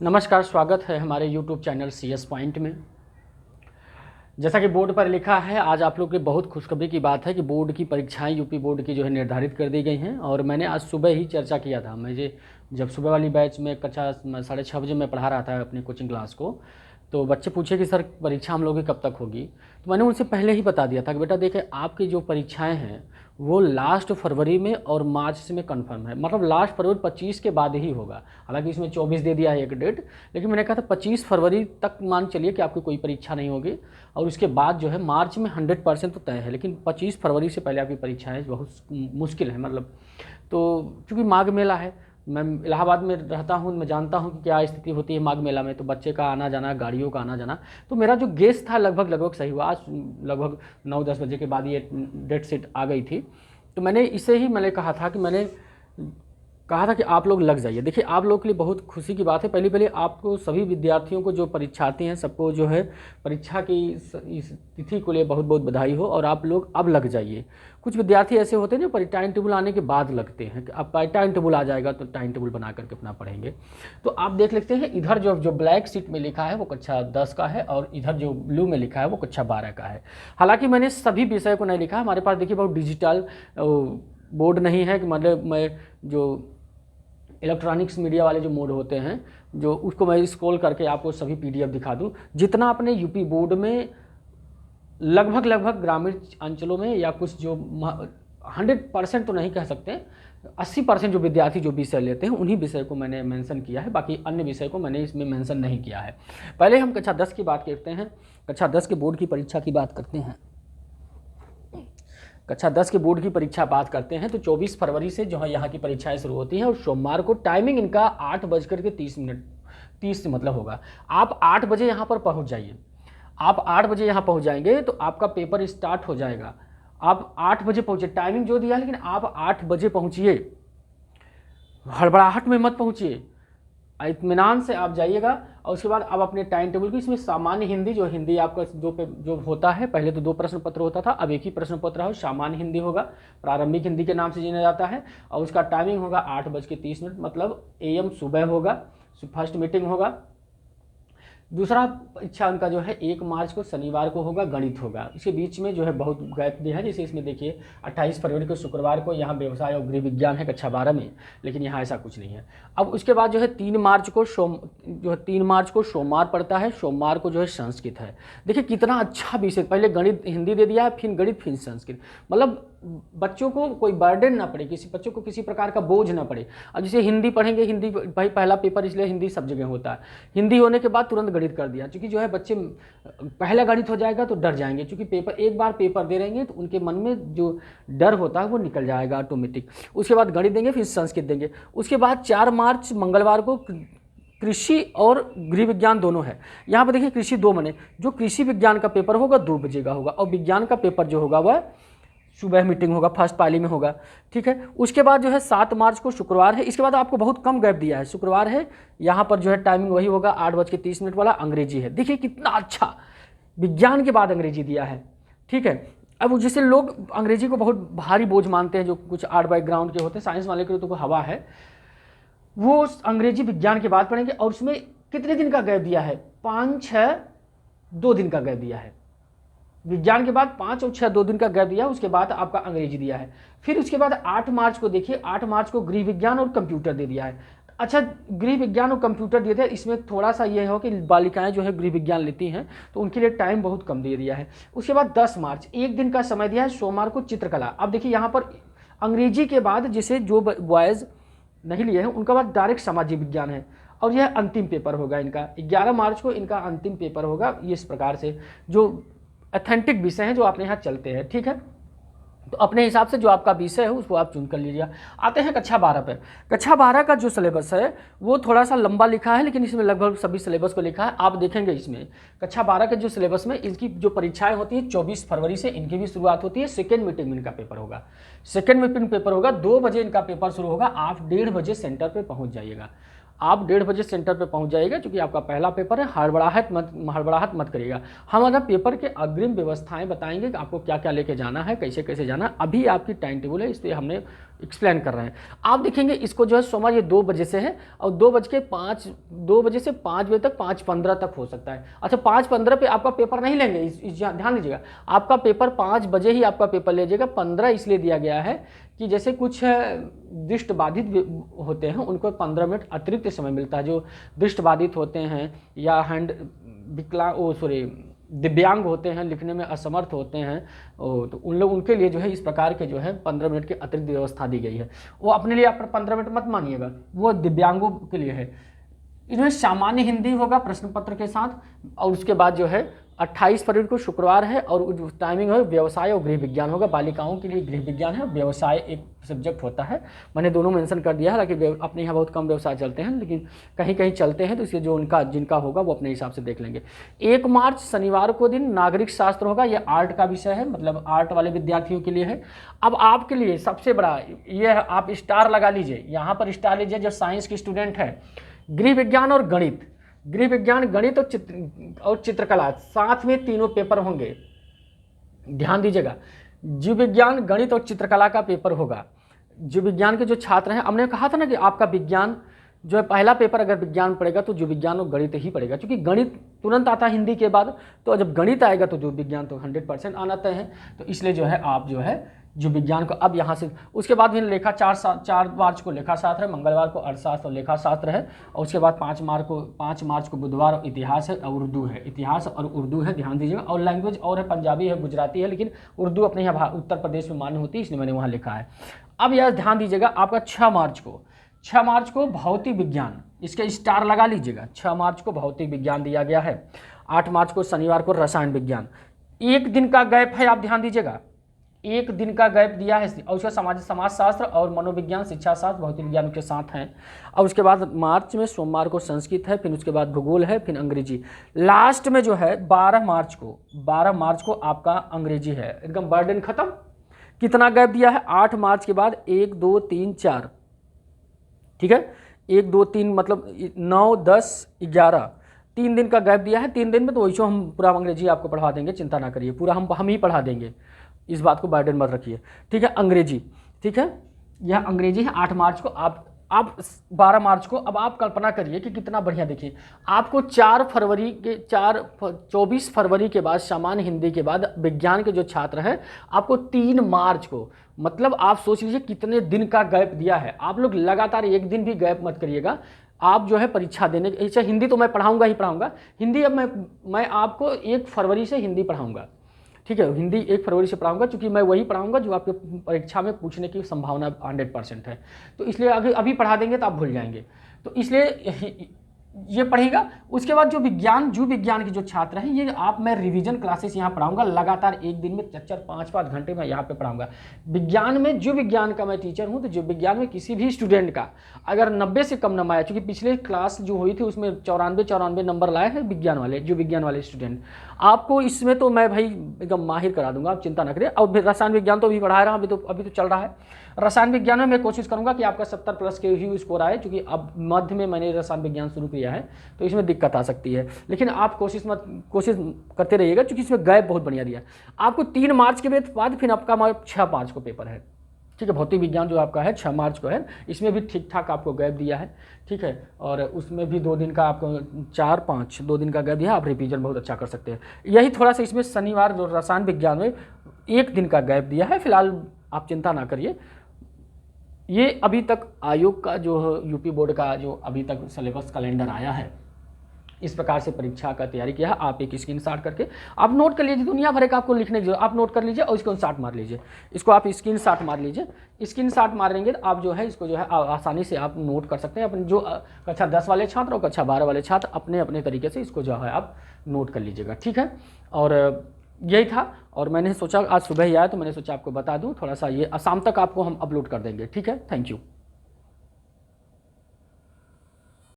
नमस्कार, स्वागत है हमारे YouTube चैनल CS पॉइंट में। जैसा कि बोर्ड पर लिखा है, आज आप लोग के बहुत खुशखबरी की बात है कि बोर्ड की परीक्षाएं यूपी बोर्ड की जो है निर्धारित कर दी गई हैं। और मैंने आज सुबह ही चर्चा किया था। मुझे जब सुबह वाली बैच में कक्षा 6:30 बजे मैं पढ़ा रहा था अपनी कोचिंग क्लास को, तो बच्चे पूछे कि सर परीक्षा हम लोग की कब तक होगी। तो मैंने उनसे पहले ही बता दिया था कि बेटा देखें, आपकी जो परीक्षाएं हैं वो लास्ट फरवरी में और मार्च से में कंफर्म है। मतलब लास्ट फरवरी 25 के बाद ही होगा। हालांकि इसमें 24 दे दिया है एक डेट, लेकिन मैंने कहा था 25 फरवरी तक मान चलिए कि आपकी कोई परीक्षा नहीं होगी। और उसके बाद जो है मार्च में 100% तो तय है, लेकिन 25 फरवरी से पहले आपकी परीक्षाएँ बहुत मुश्किल है। मतलब तो चूँकि माघ मेला है, मैं इलाहाबाद में रहता हूँ, मैं जानता हूँ कि क्या स्थिति होती है माघ मेला में। तो बच्चे का आना जाना, गाड़ियों का आना जाना, तो मेरा जो गेस था लगभग सही हुआ। आज लगभग 9-10 बजे के बाद ये डेट शीट आ गई थी। तो मैंने इसे ही मैंने कहा था कि आप लोग लग जाइए। देखिए, आप लोग के लिए बहुत खुशी की बात है। पहले आपको सभी विद्यार्थियों को जो परीक्षार्थी हैं सबको जो है परीक्षा की इस तिथि को लिए बहुत बहुत बधाई हो। और आप लोग अब लग जाइए। कुछ विद्यार्थी ऐसे होते हैं जो टाइम टेबल आने के बाद लगते हैं कि अब टाइम टेबल आ जाएगा तो टाइम टेबल बना करके अपना पढ़ेंगे। तो आप देख लेते हैं, इधर जो ब्लैक शीट में लिखा है वो कक्षा 10 का है, और इधर जो ब्लू में लिखा है वो कक्षा 12 का है। हालांकि मैंने सभी विषय को नहीं लिखा। हमारे पास देखिए बहुत डिजिटल बोर्ड नहीं है कि मतलब मैं जो इलेक्ट्रॉनिक्स मीडिया वाले जो मोड होते हैं, जो उसको मैं स्क्रॉल करके आपको सभी PDF दिखा दूं। जितना अपने यूपी बोर्ड में लगभग ग्रामीण अंचलों में या कुछ जो 100% तो नहीं कह सकते, 80% जो विद्यार्थी जो विषय लेते हैं उन्हीं विषय को मैंने मेंशन किया है। बाकी अन्य विषय को मैंने इसमें मेंशन नहीं किया है। पहले हम कक्षा 10 की बात करते हैं। कक्षा 10 के बोर्ड की परीक्षा की बात करते हैं। कक्षा 10 के बोर्ड की परीक्षा बात करते हैं तो 24 फरवरी से जो है यहाँ की परीक्षाएं शुरू होती हैं। और सोमवार को टाइमिंग इनका 8:30 मतलब होगा। आप 8 बजे यहाँ पर पहुँच जाइए। आप 8 बजे यहाँ पहुँच जाएंगे तो आपका पेपर स्टार्ट हो जाएगा। आप 8 बजे पहुँचे, टाइमिंग जो दिया है, लेकिन आप 8 बजे पहुँचिए। हड़बड़ाहट में मत पहुँचिए, इत्मीनान से आप जाइएगा। और उसके बाद आप अपने टाइम टेबल की, इसमें सामान्य हिंदी जो हिंदी आपका जो होता है, पहले तो 2 प्रश्न पत्र होता था, अब एक ही प्रश्न पत्र है। सामान्य हिंदी होगा, प्रारंभिक हिंदी के नाम से जाना जाता है। और उसका टाइमिंग होगा 8:30, मतलब AM सुबह होगा, फर्स्ट मीटिंग होगा। दूसरा परीक्षा उनका जो है 1 मार्च को शनिवार को होगा, गणित होगा। इसके बीच में जो है बहुत गैप दिया है। जैसे इसमें देखिए 28 फरवरी को शुक्रवार को यहाँ व्यवसाय और गृह विज्ञान है कक्षा 12 में, लेकिन यहाँ ऐसा कुछ नहीं है। अब उसके बाद जो है 3 मार्च को सोमवार पड़ता है। सोमवार को जो है संस्कृत है। देखिए कितना अच्छा विषय, पहले गणित हिंदी दे दिया है, फिर गणित, फिर संस्कृत। मतलब बच्चों को कोई बर्डन ना पड़े, बच्चों को किसी प्रकार का बोझ ना पड़े। अब जैसे हिंदी पढ़ेंगे, हिंदी भाई पहला पेपर इसलिए हिंदी सब जगह होता है। हिंदी होने के बाद तुरंत गणित कर दिया, क्योंकि जो है बच्चे पहला गणित हो जाएगा तो डर जाएंगे। क्योंकि एक बार पेपर दे रहेंगे तो उनके मन में जो डर होता है वो निकल जाएगा ऑटोमेटिक। उसके बाद गणित देंगे, फिर संस्कृत देंगे। उसके बाद 4 मार्च मंगलवार को कृषि और गृह विज्ञान दोनों है। यहाँ पर देखिए कृषि 2 मने, जो कृषि विज्ञान का पेपर होगा 2 बजे का होगा, और विज्ञान का पेपर जो होगा वह सुबह मीटिंग होगा, फर्स्ट पाली में होगा। ठीक है। उसके बाद जो है 7 मार्च को शुक्रवार है। इसके बाद आपको बहुत कम गैप दिया है, शुक्रवार है। यहाँ पर जो है टाइमिंग वही होगा 8:30 वाला। अंग्रेजी है, देखिए कितना अच्छा, विज्ञान के बाद अंग्रेजी दिया है। ठीक है। अब जैसे लोग अंग्रेजी को बहुत भारी बोझ मानते हैं, जो कुछ आर्ट बैकग्राउंड के होते हैं, साइंस वाले के तो हवा है, वो अंग्रेजी विज्ञान के बाद पढ़ेंगे। और उसमें कितने दिन का गैप दिया है? 2 दिन का गैप दिया है। विज्ञान के बाद 5 और 6 2 दिन का गैप दिया है। उसके बाद आपका अंग्रेजी दिया है। फिर उसके बाद 8 मार्च को देखिए, 8 मार्च को गृह विज्ञान और कंप्यूटर दे दिया है। अच्छा, गृह विज्ञान और कंप्यूटर दिए थे, इसमें थोड़ा सा ये हो कि बालिकाएं जो है गृह विज्ञान लेती हैं तो उनके लिए टाइम बहुत कम दे दिया है। उसके बाद 10 मार्च 1 दिन का समय दिया है, सोमवार को चित्रकला। अब देखिए यहाँ पर अंग्रेजी के बाद जिसे जो बॉयज़ नहीं लिए हैं उनका बाद डायरेक्ट सामाजिक विज्ञान है। और यह अंतिम पेपर होगा इनका, 11 मार्च को इनका अंतिम पेपर होगा। इस प्रकार से जो ऑथेंटिक विषय हैं जो अपने यहाँ चलते हैं। ठीक है। तो अपने हिसाब से जो आपका विषय है उसको आप चुन कर लीजिए। आते हैं कक्षा 12 पर। कक्षा 12 का जो सिलेबस है वो थोड़ा सा लंबा लिखा है, लेकिन इसमें लगभग सभी सिलेबस को लिखा है। आप देखेंगे इसमें कक्षा 12 के जो सिलेबस में इनकी जो परीक्षाएं होती है 24 फरवरी से इनकी भी शुरुआत होती है। सेकेंड मीटिंग में इनका पेपर होगा, 2 बजे इनका पेपर शुरू होगा। आप 1:30 बजे सेंटर पर पहुँच जाइएगा। आप 1:30 बजे सेंटर पे पहुंच जाइएगा, क्योंकि आपका पहला पेपर है। हड़बड़ाहट मत करिएगा। हम अगर पेपर के अग्रिम व्यवस्थाएं बताएंगे कि आपको क्या क्या लेके जाना है, कैसे कैसे जाना है। अभी आपकी टाइम टेबल है, इसलिए हमने एक्सप्लेन कर रहे हैं। आप देखेंगे इसको जो है सोमवार ये 2 बजे से है और 2 बजे से 5 बजे तक, 5:15 तक हो सकता है। अच्छा, 5:15 पे आपका पेपर नहीं लेंगे, ध्यान दीजिएगा। आपका पेपर 5 बजे ही आपका पेपर लीजिएगा। 15 इसलिए दिया गया है कि जैसे कुछ दृष्टिबाधित होते हैं उनको 15 मिनट अतिरिक्त समय मिलता है। जो दृष्टिबाधित होते हैं या दिव्यांग होते हैं, लिखने में असमर्थ होते हैं, तो उनके लिए जो है इस प्रकार के जो है 15 मिनट की अतिरिक्त व्यवस्था दी गई है। वो अपने लिए आप 15 मिनट मत मानिएगा, वो दिव्यांगों के लिए है। इसमें सामान्य हिंदी होगा प्रश्न पत्र के साथ, और उसके बाद जो है 28 फरवरी को शुक्रवार है और टाइमिंग है व्यवसाय और गृह विज्ञान होगा। बालिकाओं के लिए गृह विज्ञान है, व्यवसाय एक सब्जेक्ट होता है। मैंने दोनों मेंशन कर दिया है, हालांकि अपने यहाँ बहुत कम व्यवसाय चलते हैं, लेकिन कहीं कहीं चलते हैं, तो इसलिए जो जिनका होगा वो अपने हिसाब से देख लेंगे। 1 मार्च शनिवार को दिन नागरिक शास्त्र होगा। ये आर्ट का विषय है, मतलब आर्ट वाले विद्यार्थियों के लिए है। अब आपके लिए सबसे बड़ा ये है, आप स्टार लगा लीजिए, यहाँ पर स्टार लीजिए जो साइंस के स्टूडेंट है। गृह विज्ञान और गणित, गृह विज्ञान, गणित और चित्रकला, साथ में तीनों पेपर होंगे। ध्यान दीजिएगा, जीव विज्ञान, गणित और चित्रकला का पेपर होगा। जीव विज्ञान के जो छात्र हैं, हमने कहा था ना कि आपका विज्ञान जो है पहला पेपर अगर विज्ञान पढ़ेगा तो जीव विज्ञान और गणित ही पढ़ेगा, क्योंकि गणित तुरंत आता है हिंदी के बाद। तो जब गणित आएगा तो जीव विज्ञान तो 100% आना तय है। तो इसलिए जो है आप जो है जीव विज्ञान को अब यहाँ से, उसके बाद भी लेखा 4 मार्च को लेखा शास्त्र है, मंगलवार को अर्थशास्त्र और लेखा शास्त्र है, और उसके बाद 5 मार्च को बुधवार इतिहास है और उर्दू है। इतिहास और उर्दू है, ध्यान दीजिएगा। और लैंग्वेज और है, पंजाबी है, गुजराती है, लेकिन उर्दू अपने यहाँ उत्तर प्रदेश में मान्य होती है, इसलिए मैंने वहाँ लिखा है। अब यह ध्यान दीजिएगा, आपका 6 मार्च को भौतिक विज्ञान, इसके स्टार लगा लीजिएगा। 6 मार्च को भौतिक विज्ञान दिया गया है। 8 मार्च को शनिवार को रसायन विज्ञान। 1 दिन का गैप है, आप ध्यान दीजिएगा, 1 दिन का गैप दिया है। और उसका समाजशास्त्र और मनोविज्ञान, शिक्षा शास्त्र, भौतिक विज्ञान के साथ हैं। और उसके बाद मार्च में सोमवार को संस्कृत है, फिर उसके बाद भूगोल है, फिर अंग्रेजी। लास्ट में जो है 12 मार्च को आपका अंग्रेजी है। एकदम बर्डन खत्म। कितना गैप दिया है? 8 मार्च के बाद 1 2 3 4, ठीक है, 1 2 3 मतलब 9 10 11, 3 दिन का गैप दिया है। 3 दिन में तो वैसे हम पूरा अंग्रेजी आपको पढ़ा देंगे, चिंता ना करिए, पूरा हम ही पढ़ा देंगे, इस बात को बर्डन मत रखिए, ठीक है। अंग्रेजी, ठीक है, यह अंग्रेजी है 8 मार्च को। आप 12 मार्च को, अब आप कल्पना करिए कि कितना बढ़िया। देखिए, आपको 24 फरवरी के बाद सामान्य हिंदी के बाद विज्ञान के जो छात्र हैं, आपको 3 मार्च को, मतलब आप सोच लीजिए कितने दिन का गैप दिया है। आप लोग लगातार 1 दिन भी गैप मत करिएगा। आप जो है परीक्षा देने, अच्छा हिंदी तो मैं पढ़ाऊंगा ही पढ़ाऊंगा। हिंदी अब मैं आपको 1 फरवरी से हिंदी पढ़ाऊंगा, ठीक है। हिंदी 1 फरवरी से पढ़ाऊंगा, क्योंकि मैं वही पढ़ाऊंगा जो आपके परीक्षा में पूछने की संभावना 100% है। तो इसलिए अभी पढ़ा देंगे तो आप भूल जाएंगे, तो इसलिए ये पढ़ेगा। उसके बाद जो जीव विज्ञान के जो छात्र हैं, ये मैं रिवीजन क्लासेस यहाँ पढ़ाऊंगा लगातार, 1 दिन में 4-5 घंटे मैं यहाँ पे पढ़ाऊंगा। विज्ञान में, जीव विज्ञान का मैं टीचर हूँ, तो जीव विज्ञान में किसी भी स्टूडेंट का अगर 90 से कम नंबर आया, क्योंकि पिछले क्लास जो हुई थी उसमें 94 नंबर लाए हैं जीव विज्ञान वाले स्टूडेंट, आपको इसमें तो मैं भाई एकदम माहिर करा दूंगा, आप चिंता ना करिए। और रसायन विज्ञान तो अभी पढ़ा रहा हूँ, अभी तो चल रहा है। रसायन विज्ञान में मैं कोशिश करूंगा कि आपका 70+ के ही स्कोर आए, क्योंकि अब मध्य में मैंने रसायन विज्ञान शुरू किया है, तो इसमें दिक्कत आ सकती है। लेकिन आप कोशिश करते रहिएगा, क्योंकि इसमें गैप बहुत बढ़िया दिया। आपको 3 मार्च के बाद फिर आपका 6 मार्च को पेपर है, ठीक है। भौतिक विज्ञान जो आपका है 6 मार्च को है, इसमें भी ठीक ठाक आपको गैप दिया है, ठीक है। और उसमें भी 2 दिन का आपको 4-5 2 दिन का गैप दिया, आप रिवीजन बहुत अच्छा कर सकते हैं। यही थोड़ा सा इसमें शनिवार जो रसायन विज्ञान में 1 दिन का गैप दिया है। फिलहाल आप चिंता ना करिए। ये अभी तक आयोग का जो यूपी बोर्ड का जो अभी तक सिलेबस कैलेंडर आया है, इस प्रकार से परीक्षा का तैयारी किया है। आप एक स्क्रीनशॉट करके आप नोट कर लीजिए, दुनिया भर का आपको लिखने की जरूरत, आप नोट कर लीजिए और इसको शॉट मार लीजिए। इसको आप स्क्रीनशॉट मार लीजिए। स्क्रीनशॉट मारेंगे तो आप जो है इसको जो है आसानी से आप नोट कर सकते हैं। अपने जो कक्षा 10 वाले छात्र और कक्षा 12 वाले छात्र अपने अपने तरीके से इसको जो है आप नोट कर लीजिएगा, ठीक है। और यही था, और मैंने सोचा आज सुबह ही आया तो मैंने सोचा आपको बता दूं, थोड़ा सा ये शाम तक आपको हम अपलोड कर देंगे, ठीक है। Thank you.